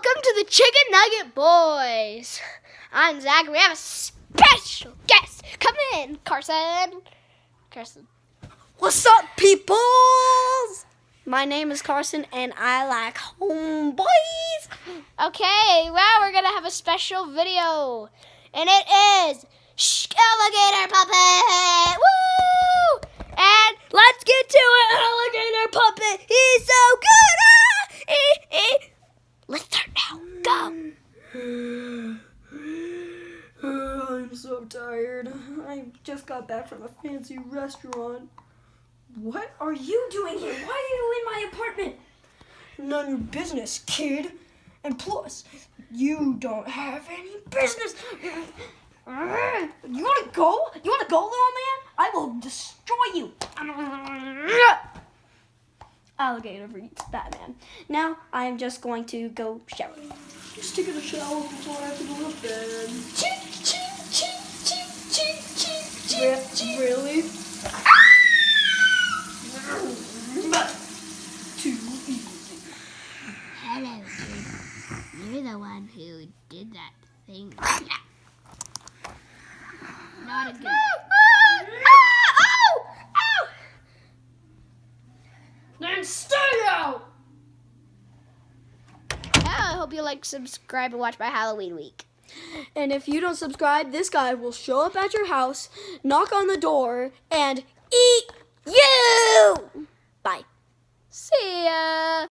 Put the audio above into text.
Welcome to the Chicken Nugget Boys. I'm Zach. We have a special guest. Come in, Carson. What's up, peoples? My name is Carson, and I like homeboys. Okay, well, we're going to have a special video. And it is Alligator Puppet. Woo! And let's get to it, Alligator Puppet. He's so good. Let's start now. Go. I'm so tired. I just got back from a fancy restaurant. What are you doing here? Why are you in my apartment? None of your business, kid. And plus, you don't have any business. You want to go? You want to go, little man? I will destroy you. Alligator beats Batman. Now, I'm just going to go shower. Just taking a shower before I have to go to bed. Really? Too easy. Hello, kid. You're the one who did that thing. Not a good... Then stay out! I hope you like, subscribe, and watch my Halloween week. And if you don't subscribe, this guy will show up at your house, knock on the door, and eat you! Bye. See ya!